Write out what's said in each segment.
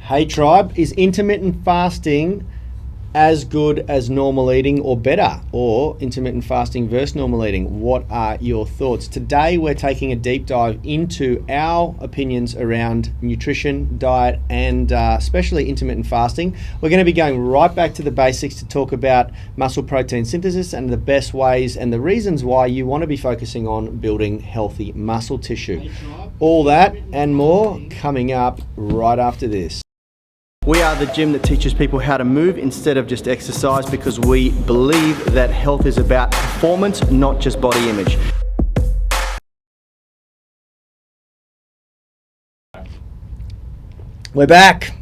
Hey tribe, is intermittent fasting as good as normal eating or better? Or intermittent fasting versus normal eating? What are your thoughts? Today we're taking a deep dive into our opinions around nutrition, diet, and especially intermittent fasting. We're going to be going right back to the basics to talk about muscle protein synthesis and the best ways and the reasons why you want to be focusing on building healthy muscle tissue. All that and more coming up right after this. We are the gym that teaches people how to move instead of just exercise, because we believe that health is about performance, not just body image. We're back.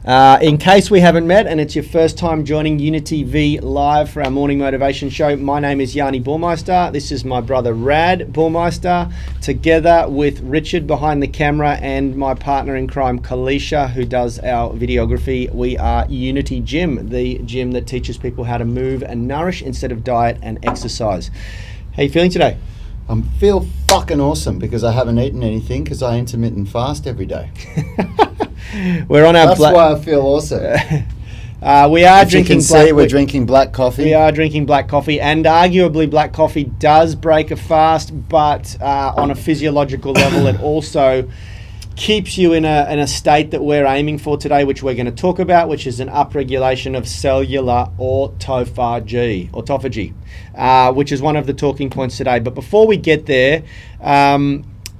In case we haven't met and it's your first time joining Unity V Live for our morning motivation show, my name is Yanni Burmeister. This is my brother Rad Burmeister, together with Richard behind the camera and my partner in crime, Kalisha, who does our videography. We are Unity Gym, the gym that teaches people how to move and nourish instead of diet and exercise. How are you feeling today? I feel fucking awesome because I haven't eaten anything because I intermittent fast every day. We're on our. That's why I feel awesome. We are If drinking. You can see we're drinking black coffee. We are drinking black coffee, and arguably black coffee does break a fast, but on a physiological level, it also keeps you in a state that we're aiming for today, which we're going to talk about, which is an upregulation of cellular autophagy, which is one of the talking points today. But before we get there,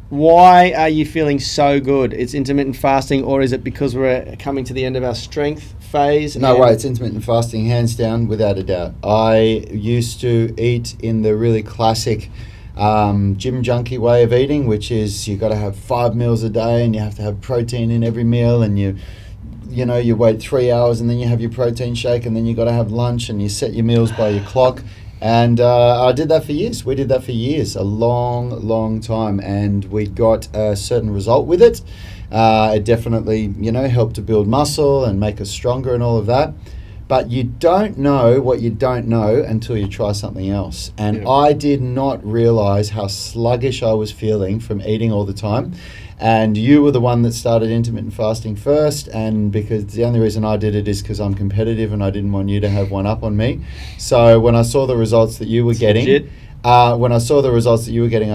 why are you feeling so good? It's intermittent fasting, or is it because we're coming to the end of our strength phase? No way, it's intermittent fasting, hands down, without a doubt. I used to eat in the really classic gym junkie way of eating, which is you got to have 5 meals a day and you have to have protein in every meal, and you wait 3 hours and then you have your protein shake, and then you got to have lunch, and you set your meals by your clock. And I did that for years. We did that for years, a long time, and we got a certain result with it. It definitely, helped to build muscle and make us stronger and all of that. But you don't know what you don't know until you try something else. And I did not realize how sluggish I was feeling from eating all the time. And you were the one that started intermittent fasting first, and because the only reason I did it is because I'm competitive and I didn't want you to have one up on me. So when I saw the results that you were getting, I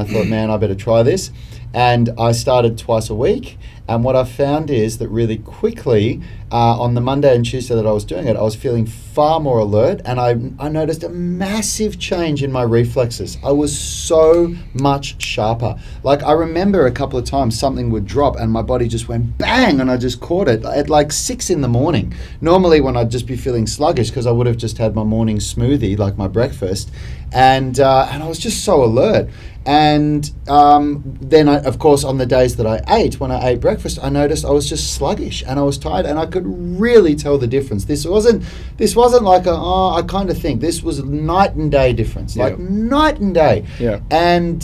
thought, man, I better try this. And I started twice a week. And what I found is that really quickly, on the Monday and Tuesday that I was doing it, I was feeling far more alert, and I noticed a massive change in my reflexes. I was so much sharper. Like, I remember a couple of times something would drop and my body just went bang, and I just caught it at like 6 a.m. Normally when I'd just be feeling sluggish because I would have just had my morning smoothie, like my breakfast, and I was just so alert. And then, of course, on the days that when I ate breakfast, I noticed I was just sluggish and I was tired, and I could really tell the difference. This wasn't like I kind of think this was night and day difference, like night and day. Yeah. And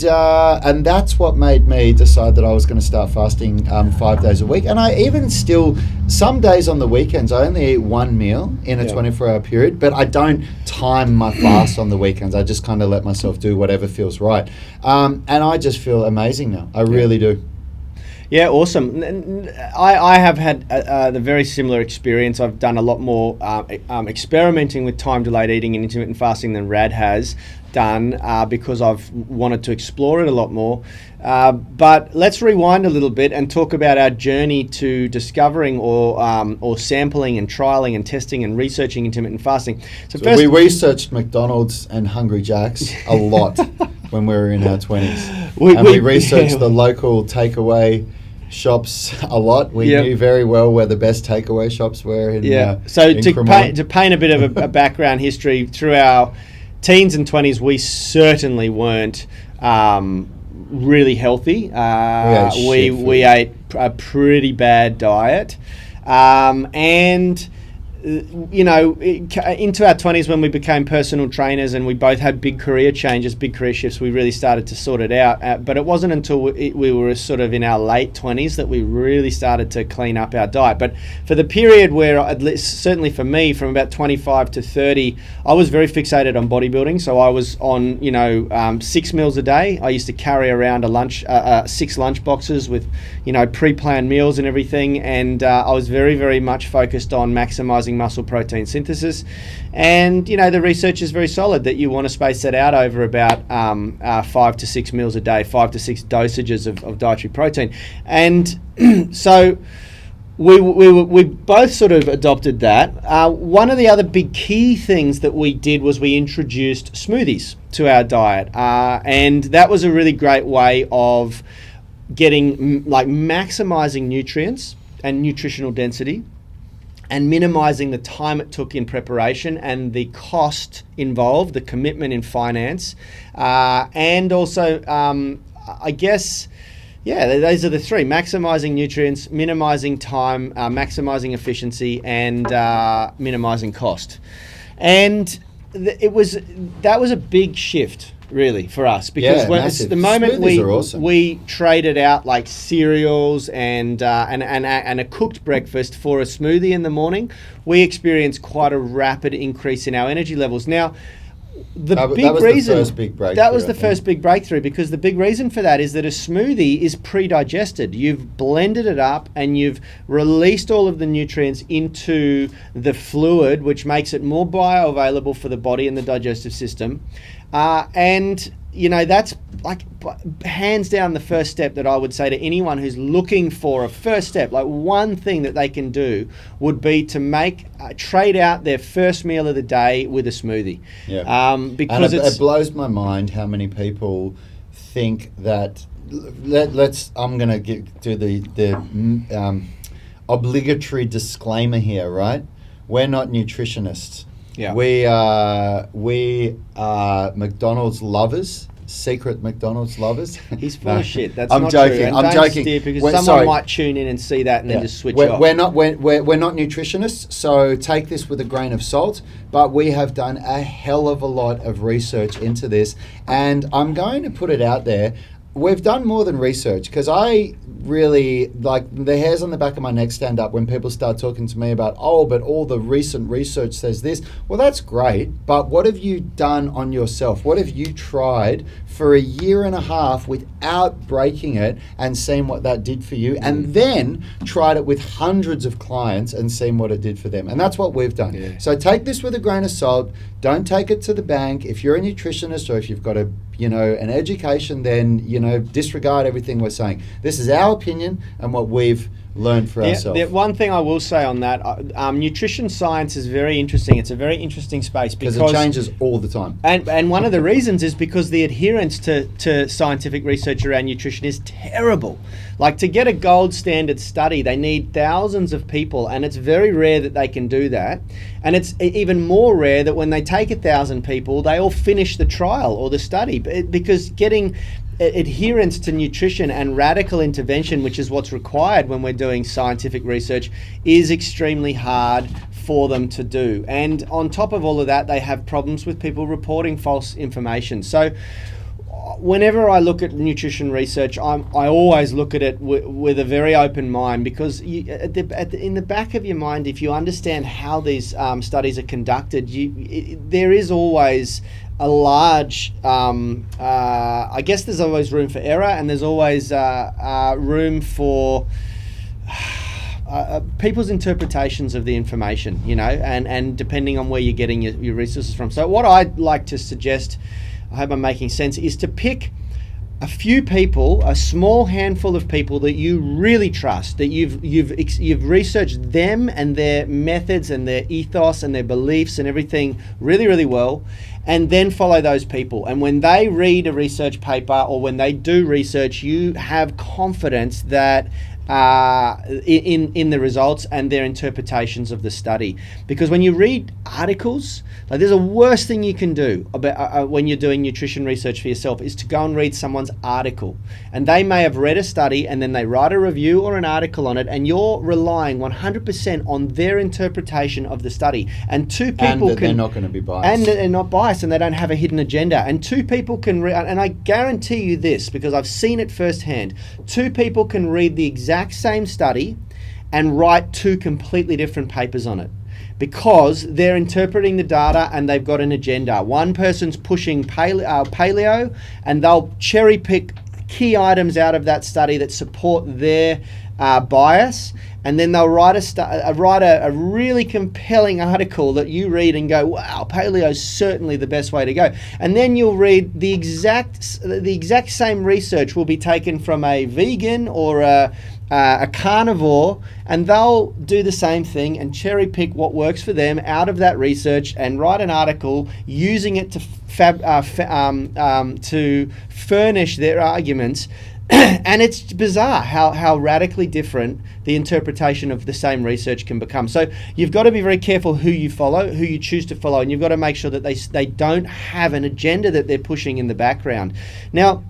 that's what made me decide that I was going to start fasting 5 days a week. And I even still, some days on the weekends, I only eat one meal in a 24-hour period, but I don't time my fast on the weekends. I just kind of let myself do whatever feels right. And I just feel amazing now. I really do. Yeah, awesome. I have had the very similar experience. I've done a lot more experimenting with time-delayed eating and intermittent fasting than Rad has done because I've wanted to explore it a lot more. But let's rewind a little bit and talk about our journey to discovering or sampling and trialing and testing and researching intermittent fasting. So first, we researched McDonald's and Hungry Jack's a lot when we were in our 20s. We researched the local takeaway shops a lot. We knew very well where the best takeaway shops were in So in to paint a bit of a background history, through our teens and 20s, we certainly weren't really healthy. We ate a pretty bad diet, and into our 20s when we became personal trainers and we both had big career changes, big career shifts, we really started to sort it out. But it wasn't until we were sort of in our late 20s that we really started to clean up our diet. But for the period where, at least, certainly for me, from about 25 to 30, I was very fixated on bodybuilding. So I was on, 6 meals a day. I used to carry around 6 lunch boxes with, pre-planned meals and everything. And I was very, very much focused on maximizing muscle protein synthesis, and the research is very solid that you want to space that out over about 5 to 6 meals a day, 5 to 6 dosages of dietary protein. And so we both sort of adopted that. One of the other big key things that we did was we introduced smoothies to our diet, and that was a really great way of getting maximizing nutrients and nutritional density, and minimizing the time it took in preparation and the cost involved, the commitment in finance, and also, those are the three: maximizing nutrients, minimizing time, maximizing efficiency, and minimizing cost. And that was a big shift, really, for us, because the moment we traded out like cereals and a cooked breakfast for a smoothie in the morning, we experienced quite a rapid increase in our energy levels. Now, that was the first big breakthrough, because the big reason for that is that a smoothie is pre-digested. You've blended it up and you've released all of the nutrients into the fluid, which makes it more bioavailable for the body and the digestive system. That's like hands down the first step that I would say to anyone who's looking for a first step. Like, one thing that they can do would be to trade out their first meal of the day with a smoothie. Yeah. Because it blows my mind how many people think that. I'm going to do the obligatory disclaimer here, right? We're not nutritionists. Yeah. We are McDonald's lovers, secret McDonald's lovers. He's full of shit. That's I'm not joking. true. And I'm joking. Steer, because someone might tune in and see that and then just switch off. We're not nutritionists, so take this with a grain of salt. But we have done a hell of a lot of research into this, and I'm going to put it out there. We've done more than research, because I really, like, the hairs on the back of my neck stand up when people start talking to me about, but all the recent research says this. Well, that's great, but what have you done on yourself? What have you tried for a year and a half without breaking it and seen what that did for you, and then tried it with hundreds of clients and seen what it did for them? And that's what we've done. Yeah. So take this with a grain of salt. Don't take it to the bank. If you're a nutritionist or if you've got an education, then, disregard everything we're saying. This is our opinion and what we've learned for ourselves. The one thing I will say on that, nutrition science is very interesting. It's a very interesting space because it changes all the time. And one of the reasons is because the adherence to scientific research around nutrition is terrible. Like, to get a gold standard study, they need thousands of people, and it's very rare that they can do that. And it's even more rare that when they take 1,000 people, they all finish the trial or the study, because getting adherence to nutrition and radical intervention, which is what's required when we're doing scientific research, is extremely hard for them to do. And on top of all of that, they have problems with people reporting false information. So whenever I look at nutrition research, I always look at it with a very open mind, because in the back of your mind, if you understand how these studies are conducted, there is always a large, I guess there's always room for error, and there's always room for people's interpretations of the information, and depending on where you're getting your resources from. So what I'd like to suggest, I hope I'm making sense, is to pick a few people, a small handful of people that you really trust, that you've researched them and their methods and their ethos and their beliefs and everything really, really well, and then follow those people. And when they read a research paper or when they do research, you have confidence that in the results and their interpretations of the study. Because when you read articles, like, there's a worst thing you can do about when you're doing nutrition research for yourself is to go and read someone's article, and they may have read a study and then they write a review or an article on it, and you're relying 100% on their interpretation of the study. And two people they're not going to be biased, and they're not biased, and they don't have a hidden agenda. And two people can read, and I guarantee you this because I've seen it firsthand. Two people can read the exact same study and write two completely different papers on it, because they're interpreting the data and they've got an agenda. One person's pushing paleo, and they'll cherry pick key items out of that study that support their bias, and then they'll write a really compelling article that you read and go, wow, paleo is certainly the best way to go. And then you'll read the exact same research will be taken from a vegan or a carnivore, and they'll do the same thing and cherry pick what works for them out of that research and write an article using it to furnish their arguments. And it's bizarre how radically different the interpretation of the same research can become. So you've got to be very careful who you follow, who you choose to follow, and you've got to make sure that they don't have an agenda that they're pushing in the background. Now,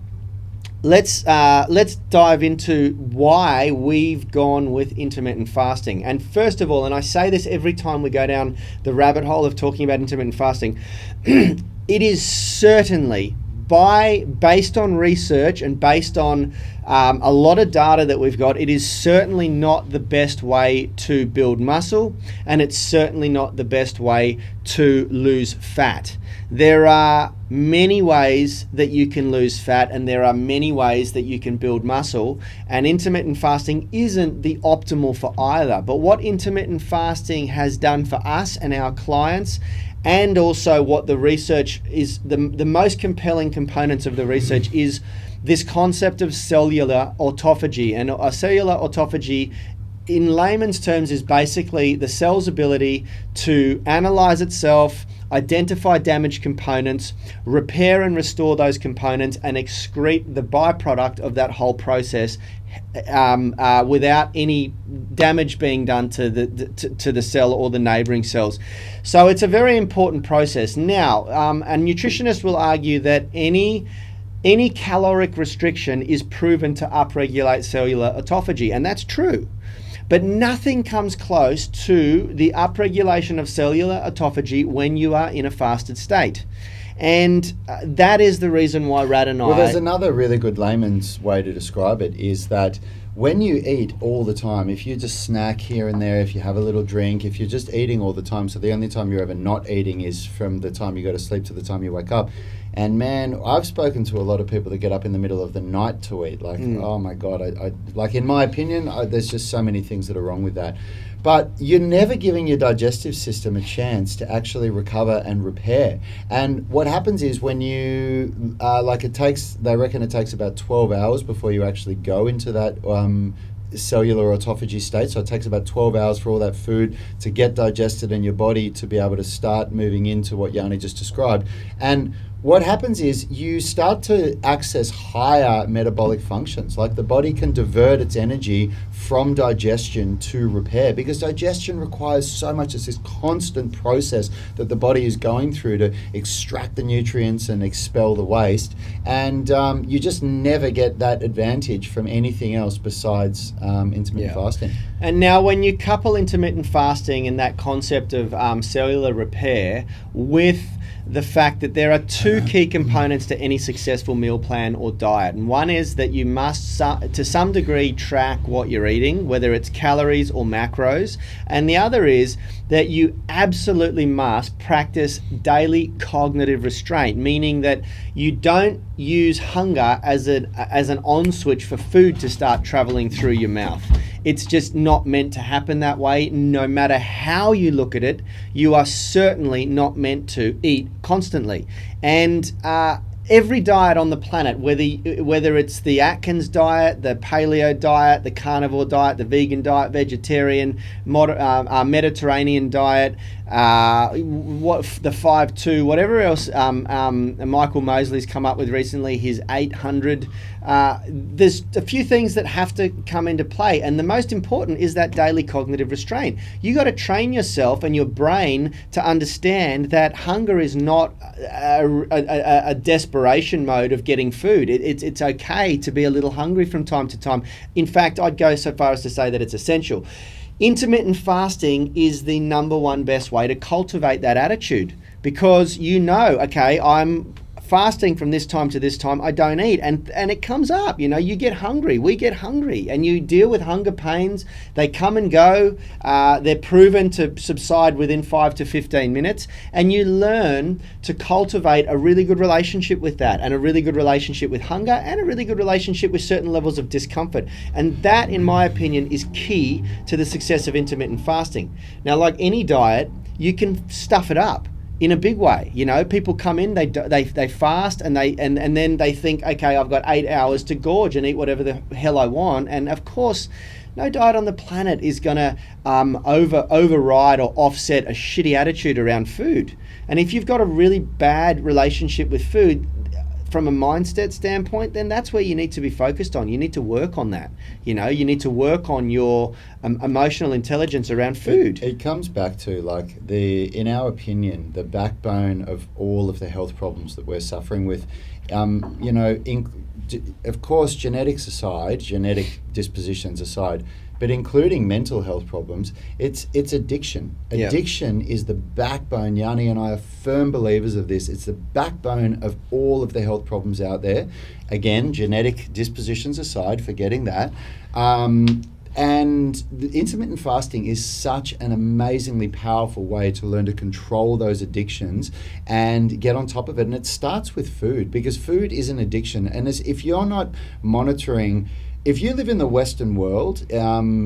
let's dive into why we've gone with intermittent fasting. And first of all, and I say this every time we go down the rabbit hole of talking about intermittent fasting, it is certainly based on research and based on a lot of data that we've got, it is certainly not the best way to build muscle, and it's certainly not the best way to lose fat. There are many ways that you can lose fat, and there are many ways that you can build muscle, and intermittent fasting isn't the optimal for either. But what intermittent fasting has done for us and our clients, and also what the research is, the most compelling components of the research is this concept of cellular autophagy. And a cellular autophagy, in layman's terms, is basically the cell's ability to analyze itself, identify damaged components, repair and restore those components, and excrete the byproduct of that whole process without any damage being done to the cell or the neighboring cells. So it's a very important process. Now, a nutritionist will argue that any caloric restriction is proven to upregulate cellular autophagy, and that's true. But nothing comes close to the upregulation of cellular autophagy when you are in a fasted state. And that is the reason why Rad and I... Well, there's another really good layman's way to describe it, is that when you eat all the time, if you just snack here and there, if you have a little drink, if you're just eating all the time, so the only time you're ever not eating is from the time you go to sleep to the time you wake up. And man, I've spoken to a lot of people that get up in the middle of the night to eat. Like, oh my God, I like, in my opinion, there's just so many things that are wrong with that. But you're never giving your digestive system a chance to actually recover and repair. And what happens is when you, they reckon it takes about 12 hours before you actually go into that cellular autophagy state. So it takes about 12 hours for all that food to get digested in your body to be able to start moving into what Yanni just described. And what happens is you start to access higher metabolic functions. Like, the body can divert its energy from digestion to repair, because digestion requires so much. It's this constant process that the body is going through to extract the nutrients and expel the waste. And you just never get that advantage from anything else besides intermittent fasting. And now when you couple intermittent fasting and that concept of cellular repair with the fact that there are two key components to any successful meal plan or diet. And one is that you must, to some degree, track what you're eating, whether it's calories or macros. And the other is that you absolutely must practice daily cognitive restraint, meaning that you don't use hunger as an on switch for food to start traveling through your mouth. It's just not meant to happen that way. No matter how you look at it, you are certainly not meant to eat constantly. And every diet on the planet, whether it's the Atkins diet, the paleo diet, the carnivore diet, the vegan diet, vegetarian, Mediterranean diet, the 5-2, whatever else Michael Mosley's come up with recently, his 800. There's a few things that have to come into play, and the most important is that daily cognitive restraint. You got to train yourself and your brain to understand that hunger is not a desperation mode of getting food. It's okay to be a little hungry from time to time. In fact, I'd go so far as to say that it's essential. Intermittent fasting is the number one best way to cultivate that attitude, because okay, I'm fasting from this time to this time, I don't eat, and it comes up, you get hungry, we get hungry, and you deal with hunger pains. They come and go. They're proven to subside within 5 to 15 minutes, and you learn to cultivate a really good relationship with that, and a really good relationship with hunger, and a really good relationship with certain levels of discomfort. And that, in my opinion, is key to the success of intermittent fasting. Now, like any diet, you can stuff it up in a big way. People come in, they fast, and then they think, okay, I've got 8 hours to gorge and eat whatever the hell I want. And of course, no diet on the planet is going to override or offset a shitty attitude around food. And if you've got a really bad relationship with food from a mindset standpoint, then that's where you need to be focused on. You need to work on that. You need to work on your emotional intelligence around food. It comes back to, in our opinion, the backbone of all of the health problems that we're suffering with. Of course, genetics aside, genetic dispositions aside, but including mental health problems, it's addiction. Yeah. Addiction is the backbone. Yanni and I are firm believers of this. It's the backbone of all of the health problems out there. Again, genetic dispositions aside, forgetting that. And the intermittent fasting is such an amazingly powerful way to learn to control those addictions and get on top of it. And it starts with food, because food is an addiction. And if you're not monitoring, if you live in the Western world,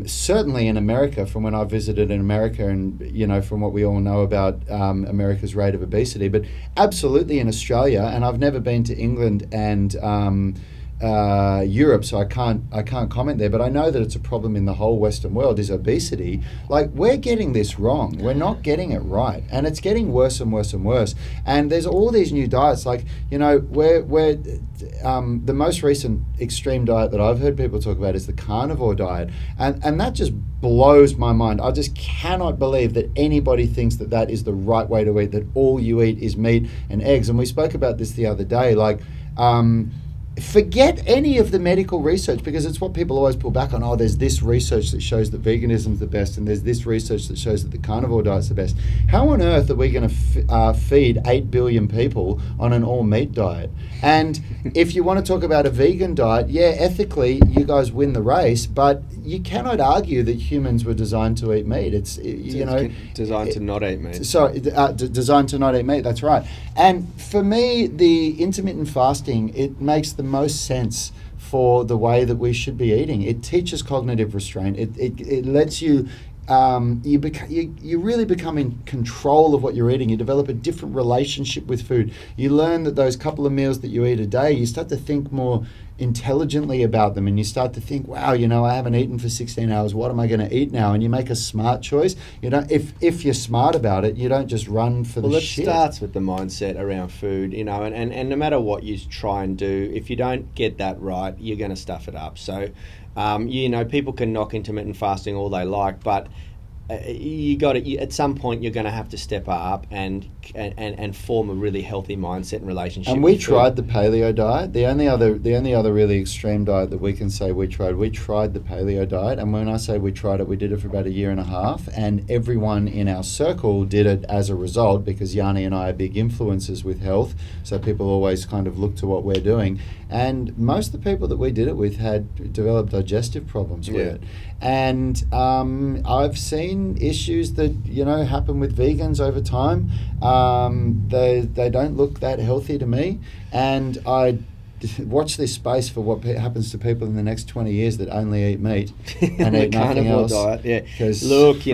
certainly in America, from when I visited in America, and from what we all know about America's rate of obesity, but absolutely in Australia, and I've never been to England and Europe, so I can't comment there, but I know that it's a problem in the whole Western world, is obesity. We're getting this wrong. We're not getting it right, and it's getting worse and worse and worse. And there's all these new diets, the most recent extreme diet that I've heard people talk about is the carnivore diet, and that just blows my mind. I just cannot believe that anybody thinks that that is the right way to eat, that all you eat is meat and eggs. And we spoke about this the other day, forget any of the medical research, because it's what people always pull back on. Oh, there's this research that shows that veganism's the best, and there's this research that shows that the carnivore diet's the best. How on earth are we going to feed 8 billion people on an all-meat diet? And if you want to talk about a vegan diet, yeah, ethically, you guys win the race, but you cannot argue that humans were designed to eat meat. It's designed to not eat meat. Sorry, designed to not eat meat, that's right. And for me, the intermittent fasting, it makes the most sense for the way that we should be eating. It teaches cognitive restraint. It lets you you really become in control of what you're eating. You develop a different relationship with food. You learn that those couple of meals that you eat a day, you start to think more intelligently about them, and you start to think, wow, I haven't eaten for 16 hours. What am I going to eat now? And you make a smart choice. If you're smart about it, you don't just run for the shit. Well, it starts with the mindset around food, and no matter what you try and do, if you don't get that right, you're going to stuff it up. So, people can knock intermittent fasting all they like, but at some point you're going to have to step up and form a really healthy mindset and relationship. And we tried the paleo diet. The only other really extreme diet that we can say we tried the paleo diet. And when I say we tried it, we did it for about 1.5 years, and everyone in our circle did it as a result, because Yanni and I are big influencers with health, so people always kind of look to what we're doing. And most of the people that we did it with had developed digestive problems with it. And I've seen issues that happen with vegans over time. They don't look that healthy to me, and I watch this space for what happens to people in the next 20 years that only eat meat and eat nothing else. Diet, yeah. Look,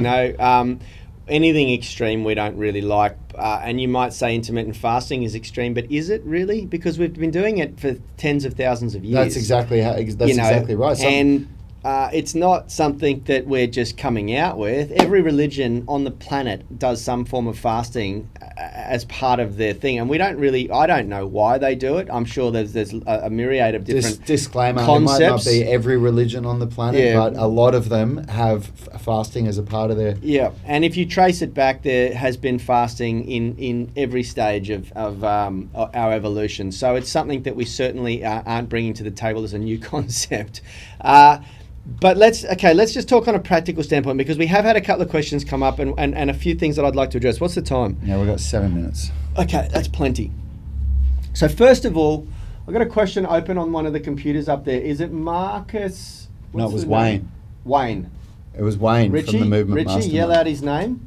anything extreme we don't really like, and you might say intermittent fasting is extreme, but is it really? Because we've been doing it for tens of thousands of years. That's exactly right. it's not something that we're just coming out with. Every religion on the planet does some form of fasting as part of their thing, and I don't know why they do it. I'm sure there's a myriad of different disclaimer, concepts. It might not be every religion on the planet, but a lot of them have fasting as a part of their... Yeah, and if you trace it back, there has been fasting in every stage of our evolution. So it's something that we certainly aren't bringing to the table as a new concept. But let's just talk on a practical standpoint, because we have had a couple of questions come up and a few things that I'd like to address. What's the time? Yeah, we've got 7 minutes. Okay, that's plenty. So first of all, I've got a question open on one of the computers up there. Is it Marcus? No, it was Wayne. Wayne. It was Wayne from the Movement Mastermind. Richie, yell out his name.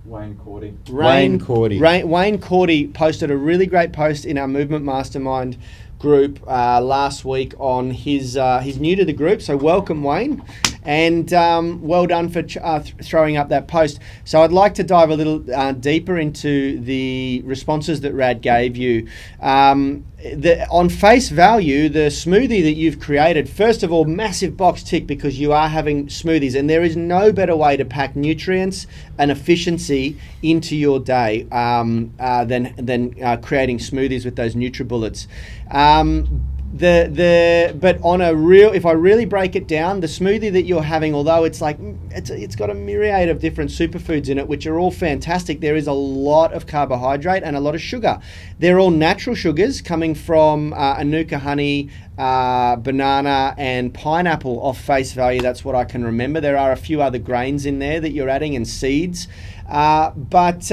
Wayne Cordy. Wayne Cordy. Wayne Cordy posted a really great post in our Movement Mastermind group last week on he's new to the group, so welcome, Wayne, and well done for throwing up that post. So I'd like to dive a little deeper into the responses that Rad gave you. On face value, the smoothie that you've created, first of all, massive box tick, because you are having smoothies, and there is no better way to pack nutrients and efficiency into your day than creating smoothies with those NutriBullets. But on a real, if I really break it down, the smoothie that you're having, although it's got a myriad of different superfoods in it, which are all fantastic, there is a lot of carbohydrate and a lot of sugar. They're all natural sugars coming from Anuka honey, banana and pineapple off face value. That's what I can remember. There are a few other grains in there that you're adding and seeds, but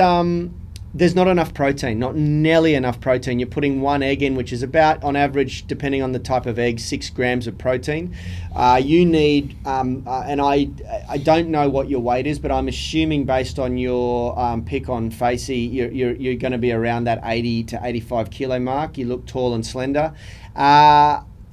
there's not enough protein, not nearly enough protein. You're putting one egg in, which is about, on average, depending on the type of egg, 6 grams of protein. You need, and I don't know what your weight is, but I'm assuming based on your pick on Facey, you're going to be around that 80 to 85 kilo mark. You look tall and slender.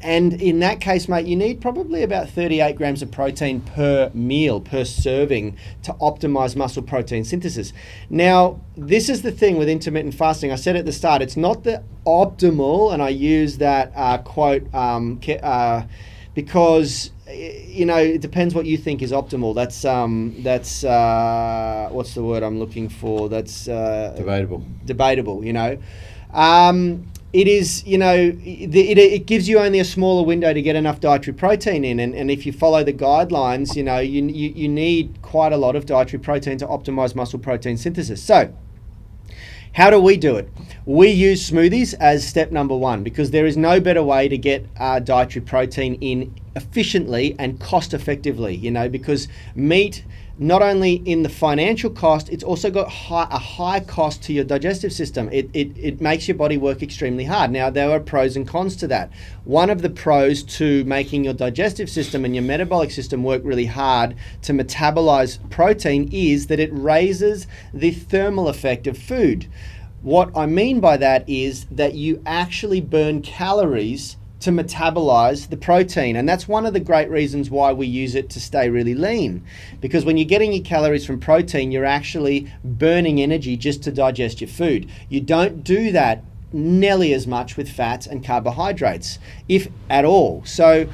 And in that case, mate, you need probably about 38 grams of protein per meal, per serving, to optimize muscle protein synthesis. Now, this is the thing with intermittent fasting. I said at the start, it's not the optimal, and I use that quote because, you know, it depends what you think is optimal. That's what's the word I'm looking for? That's debatable, you know. It is, you know, it gives you only a smaller window to get enough dietary protein in, and if you follow the guidelines, you know, you need quite a lot of dietary protein to optimize muscle protein synthesis. So, how do we do it? We use smoothies as step number one, because there is no better way to get dietary protein in efficiently and cost effectively, you know, because meat, not only in the financial cost, it's also got a high cost to your digestive system. It makes your body work extremely hard. Now, there are pros and cons to that. One of the pros to making your digestive system and your metabolic system work really hard to metabolize protein is that it raises the thermal effect of food. What I mean by that is that you actually burn calories to metabolize the protein, and that's one of the great reasons why we use it to stay really lean, because when you're getting your calories from protein, you're actually burning energy just to digest your food. You don't do that nearly as much with fats and carbohydrates, if at all. So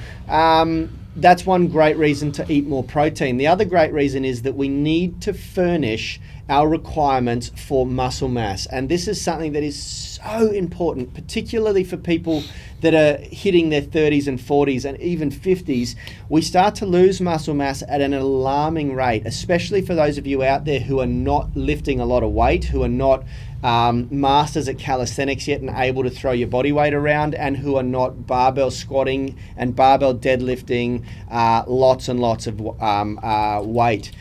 that's one great reason to eat more protein. The other great reason is that we need to furnish our requirements for muscle mass, and this is something that is so important, particularly for people that are hitting their 30s and 40s and even 50s. We start to lose muscle mass at an alarming rate, especially for those of you out there who are not lifting a lot of weight, who are not masters at calisthenics yet and able to throw your body weight around, and who are not barbell squatting and barbell deadlifting lots and lots of weight.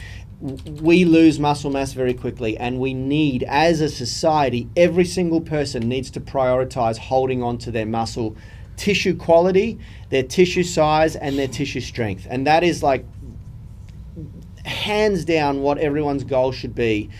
We lose muscle mass very quickly, and we need, as a society, every single person needs to prioritize holding on to their muscle tissue quality, their tissue size, and their tissue strength. And that is like hands down what everyone's goal should be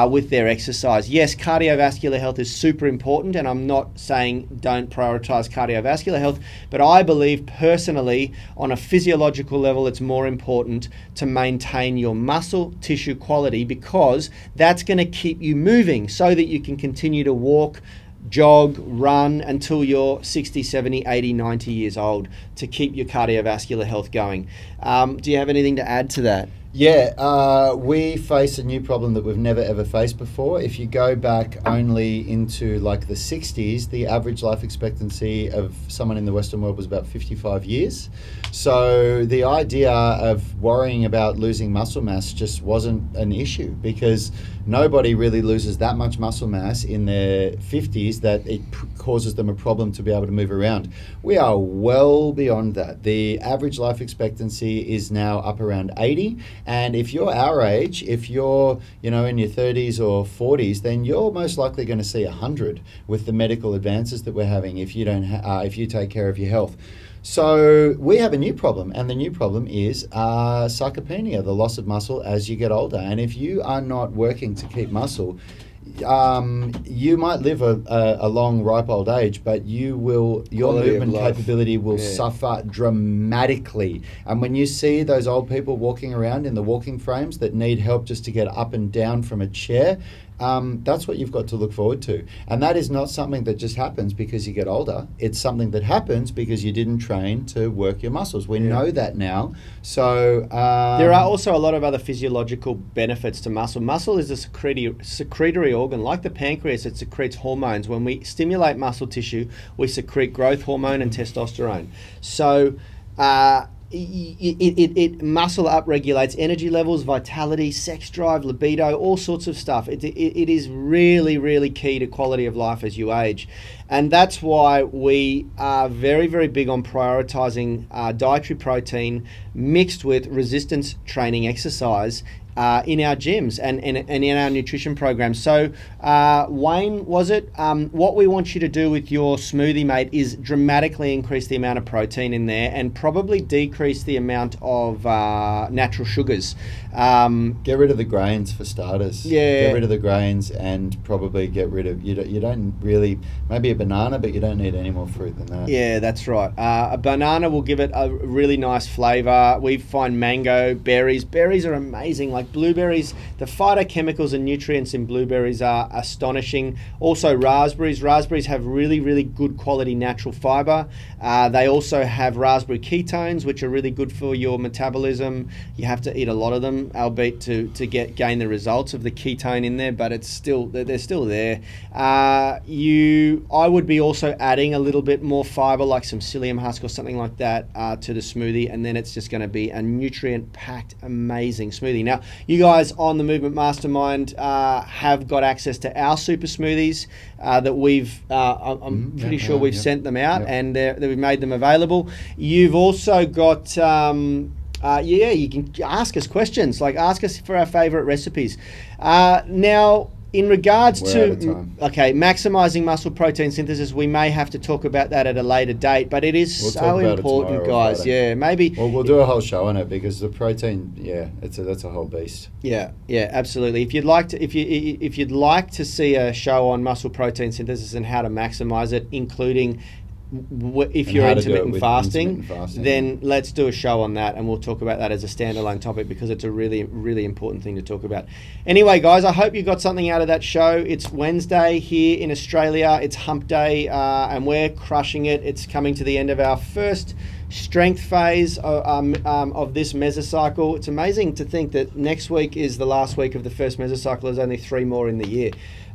with their exercise. Yes, cardiovascular health is super important, and I'm not saying don't prioritize cardiovascular health, but I believe personally on a physiological level it's more important to maintain your muscle tissue quality, because that's going to keep you moving so that you can continue to walk, jog, run until you're 60, 70, 80, 90 years old to keep your cardiovascular health going. Do you have anything to add to that? Yeah, we face a new problem that we've never ever faced before. If you go back only into like the 60s, the average life expectancy of someone in the Western world was about 55 years. So the idea of worrying about losing muscle mass just wasn't an issue, because nobody really loses that much muscle mass in their 50s that it causes them a problem to be able to move around. We are well beyond that. The average life expectancy is now up around 80. And if you're our age, if you're, in your 30s or 40s, then you're most likely going to see 100 with the medical advances that we're having if you don't if you take care of your health. So we have a new problem, and the new problem is sarcopenia, the loss of muscle as you get older. And if you are not working to keep muscle, you might live a long, ripe old age, but your movement capability will suffer dramatically. And when you see those old people walking around in the walking frames that need help just to get up and down from a chair, that's what you've got to look forward to. And that is not something that just happens because you get older. It's something that happens because you didn't train to work your muscles. We know that now. So there are also a lot of other physiological benefits to muscle. Muscle is a secretory organ. Like the pancreas, it secretes hormones. When we stimulate muscle tissue, we secrete growth hormone and testosterone. So muscle upregulates energy levels, vitality, sex drive, libido, all sorts of stuff. It is really, really key to quality of life as you age. And that's why we are very, very big on prioritizing dietary protein mixed with resistance training exercise in our gyms and in our nutrition program. So Wayne, what we want you to do with your smoothie, mate, is dramatically increase the amount of protein in there and probably decrease the amount of natural sugars. Get rid of the grains for starters. Yeah. Get rid of the grains and probably get rid of, you don't really, maybe a banana, but you don't need any more fruit than that. Yeah, that's right. A banana will give it a really nice flavor. We find mango, berries. Berries are amazing. Like blueberries, the phytochemicals and nutrients in blueberries are astonishing. Also raspberries. Raspberries have really, really good quality natural fiber. They also have raspberry ketones, which are really good for your metabolism. You have to eat a lot of them, albeit to gain the results of the ketone in there, but they're still there. I would be also adding a little bit more fiber, like some psyllium husk or something like that, to the smoothie, and then it's just going to be a nutrient-packed, amazing smoothie. Now, you guys on the Movement Mastermind have got access to our super smoothies that we've, I'm pretty sure we've sent them out, and we've made them available. You've also got, you can ask us questions, like ask us for our favorite recipes. Now, in regards to maximizing muscle protein synthesis, we may have to talk about that at a later date, but it is so important, guys. Yeah, maybe. Well, we'll do a whole show on it because the protein, that's a whole beast. Yeah, absolutely. If you'd like to see a show on muscle protein synthesis and how to maximize it, including if you're intermittent fasting, then let's do a show on that, and we'll talk about that as a standalone topic because it's a really, really important thing to talk about. Anyway, guys, I hope you got something out of that show. It's Wednesday here in Australia. It's hump day, and we're crushing it. It's coming to the end of our first strength phase of this mesocycle. It's amazing to think that next week is the last week of the first mesocycle. There's only 3 more in the year.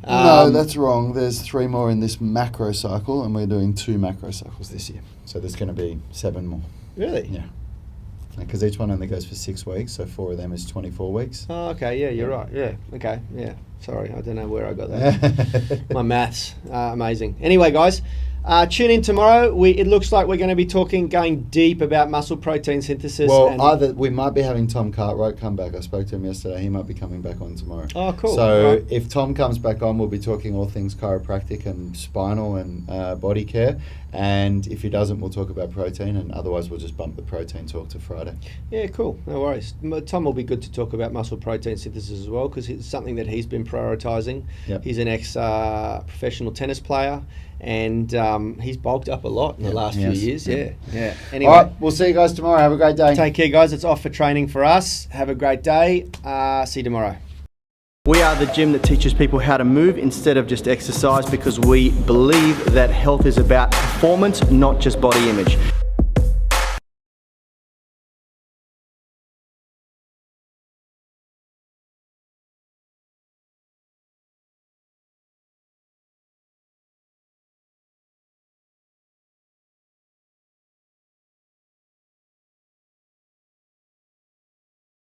No, that's wrong. There's 3 more in this macro cycle, and we're doing 2 macro cycles this year. So there's going to be 7 more. Really? Yeah. Because each one only goes for 6 weeks, so 4 of them is 24 weeks. Oh, okay. Yeah, you're right. Yeah. Okay. Yeah. Sorry, I don't know where I got that. My maths, amazing. Anyway, guys, tune in tomorrow. It looks like we're going to be going deep about muscle protein synthesis. Well, either we might be having Tom Cartwright come back. I spoke to him yesterday. He might be coming back on tomorrow. Oh, cool. So if Tom comes back on, we'll be talking all things chiropractic and spinal and body care. And if he doesn't, we'll talk about protein, and otherwise we'll just bump the protein talk to Friday. Yeah, cool. No worries. Tom will be good to talk about muscle protein synthesis as well, because it's something that he's been prioritizing. Yep. He's an ex-professional tennis player, and he's bulked up a lot in the last few years. Yeah. Anyway, all right, we'll see you guys tomorrow. Have a great day. Take care, guys. It's off for training for us. Have a great day. See you tomorrow. We are the gym that teaches people how to move instead of just exercise, because we believe that health is about performance, not just body image.